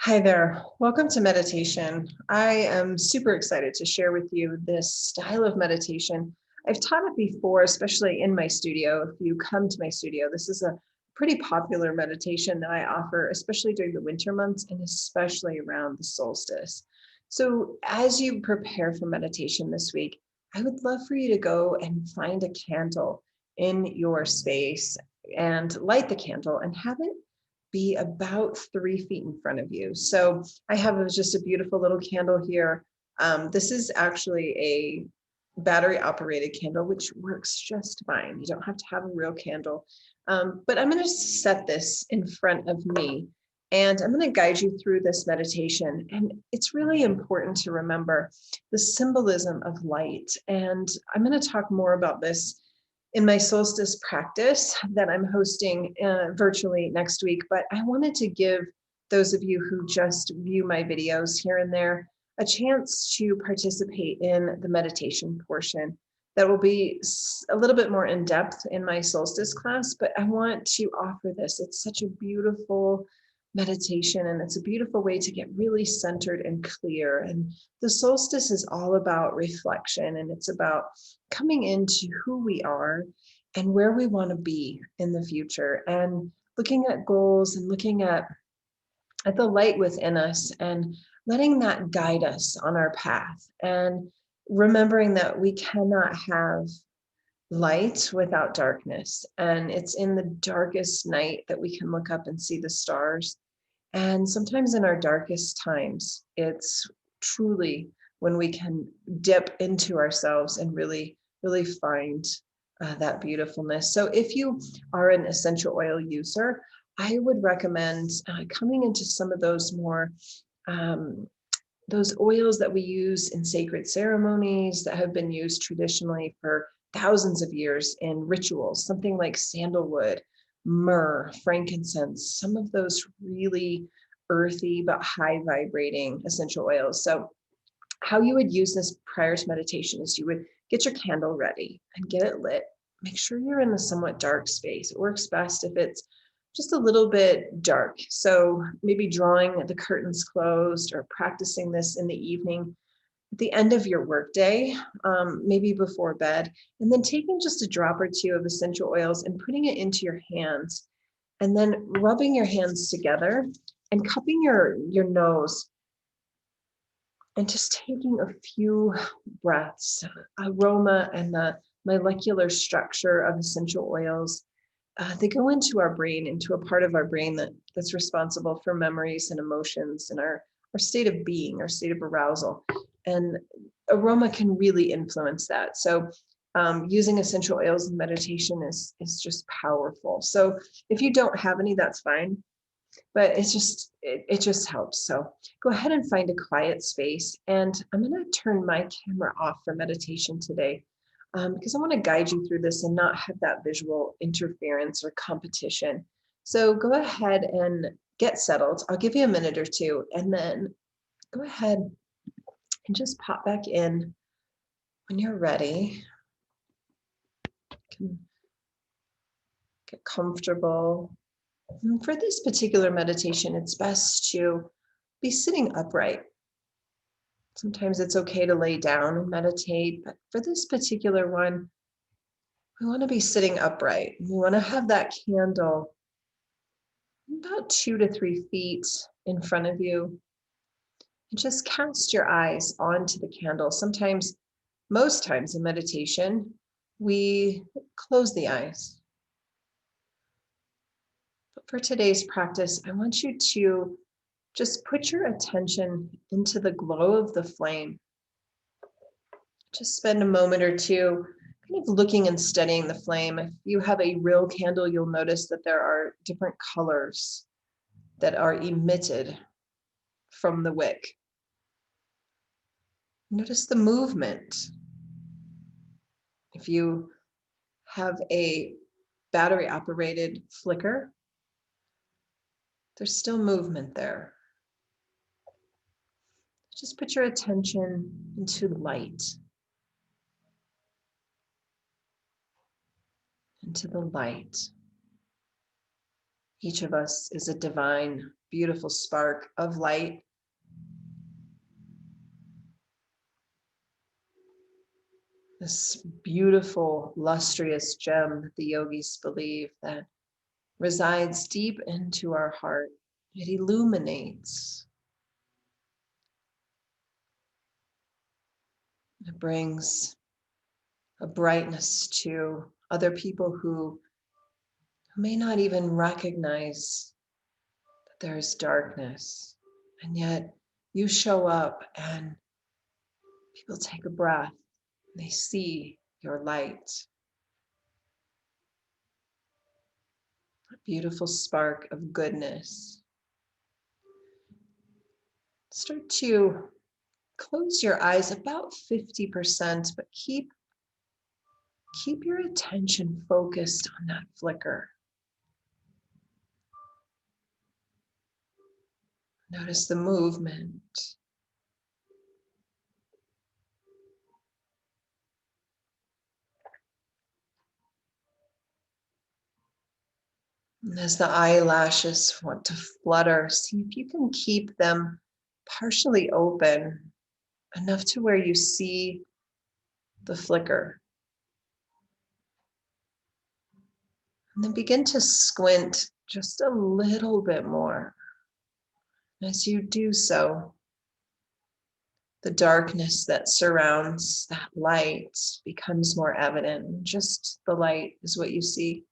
Hi there. Welcome to meditation. I am super excited to share with you this style of meditation. I've taught it before, especially in my studio. If you come to my studio, this is a pretty popular meditation that I offer, especially during the winter months and especially around the solstice. So, as you prepare for meditation this week, I would love for you to go and find a candle in your space and light the candle and have it be about 3 feet in front of you. So I have just a beautiful little candle here. This is actually a battery operated candle, which works just fine. You don't have to have a real candle. But I'm going to set this in front of me and I'm going to guide you through this meditation. And it's really important to remember the symbolism of light. And I'm going to talk more about this in my solstice practice that I'm hosting virtually next week. But I wanted to give those of you who just view my videos here and there a chance to participate in the meditation portion. That will be a little bit more in depth in my solstice class, but I want to offer this. It's such a beautiful meditation and it's a beautiful way to get really centered and clear. And the solstice is all about reflection and it's about coming into who we are and where we want to be in the future and looking at goals and looking at the light within us and letting that guide us on our path and remembering that we cannot have light without darkness. And it's in the darkest night that we can look up and see the stars. And sometimes in our darkest times, it's truly when we can dip into ourselves and really, really find that beautifulness. So if you are an essential oil user, I would recommend coming into some of those more those oils that we use in sacred ceremonies that have been used traditionally for thousands of years in rituals, something like sandalwood, myrrh, frankincense, some of those really earthy but high vibrating essential oils. So how you would use this prior to meditation is you would get your candle ready and get it lit. Make sure you're in a somewhat dark space. It works best if it's just a little bit dark. So maybe drawing the curtains closed or practicing this in the evening at the end of your workday, maybe before bed, and then taking just a drop or two of essential oils and putting it into your hands, and then rubbing your hands together and cupping your nose and just taking a few breaths. Aroma and the molecular structure of essential oils, they go into our brain, into a part of our brain that's responsible for memories and emotions and our state of being, our state of arousal. And aroma can really influence that. So using essential oils in meditation is just powerful. So if you don't have any, that's fine. But it just helps. So go ahead and find a quiet space. And I'm going to turn my camera off for meditation today because I want to guide you through this and not have that visual interference or competition. So go ahead and get settled. I'll give you a minute or two and then go ahead and just pop back in when you're ready. You can get comfortable. And for this particular meditation, it's best to be sitting upright. Sometimes it's okay to lay down and meditate, but for this particular one, we want to be sitting upright. We want to have that candle about 2 to 3 feet in front of you. And just cast your eyes onto the candle. Sometimes, most times in meditation, we close the eyes. But for today's practice, I want you to just put your attention into the glow of the flame. Just spend a moment or two kind of looking and studying the flame. If you have a real candle, you'll notice that there are different colors that are emitted from the wick. Notice the movement. If you have a battery operated flicker, there's still movement there. Just put your attention into light, into the light. Each of us is a divine, beautiful spark of light. This beautiful, lustrous gem that the yogis believe that resides deep into our heart. It illuminates. It brings a brightness to other people who may not even recognize that there is darkness. And yet you show up and people take a breath and they see your light. A beautiful spark of goodness. Start to close your eyes about 50%, but keep your attention focused on that flicker. Notice the movement. And as the eyelashes want to flutter, see if you can keep them partially open, enough to where you see the flicker. And then begin to squint just a little bit more. As you do so, the darkness that surrounds that light becomes more evident. Just the light is what you see.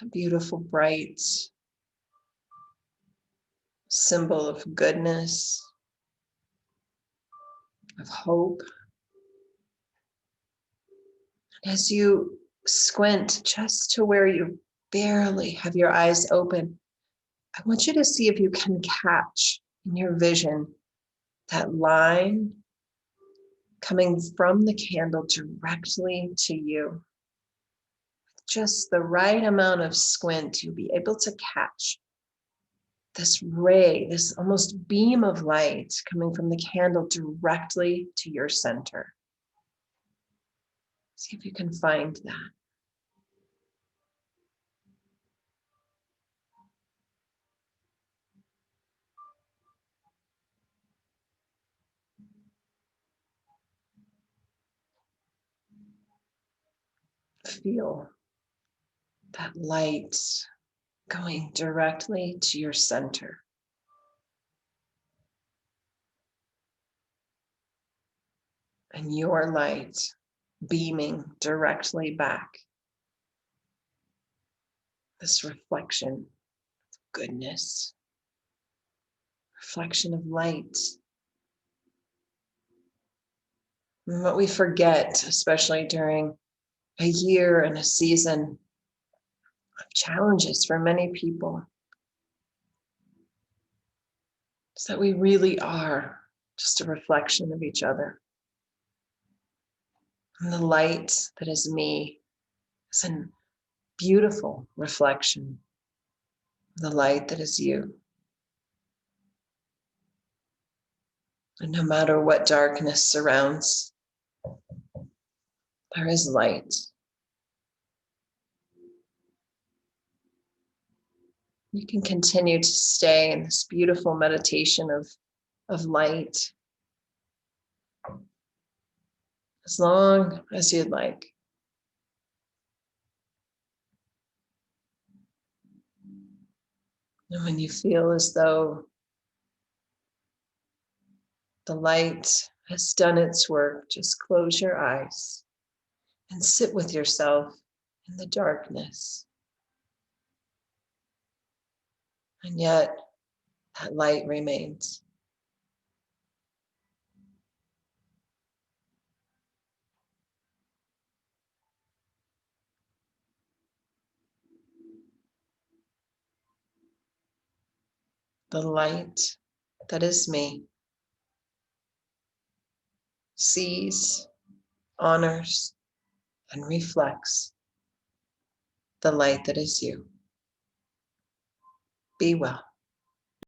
A beautiful, bright symbol of goodness, of hope. As you squint just to where you barely have your eyes open, I want you to see if you can catch in your vision that line coming from the candle directly to you. With just the right amount of squint, you'll be able to catch this ray, this almost beam of light coming from the candle directly to your center. See if you can find that. Feel that light going directly to your center. And your light beaming directly back. This reflection of goodness, reflection of light. And what we forget, especially during a year and a season of challenges for many people, is that we really are just a reflection of each other. And the light that is me is a beautiful reflection of the light that is you. And no matter what darkness surrounds, there is light. You can continue to stay in this beautiful meditation of light as long as you'd like. And when you feel as though the light has done its work, just close your eyes and sit with yourself in the darkness. And yet, that light remains. The light that is me sees, honors, and reflects the light that is you. Be well.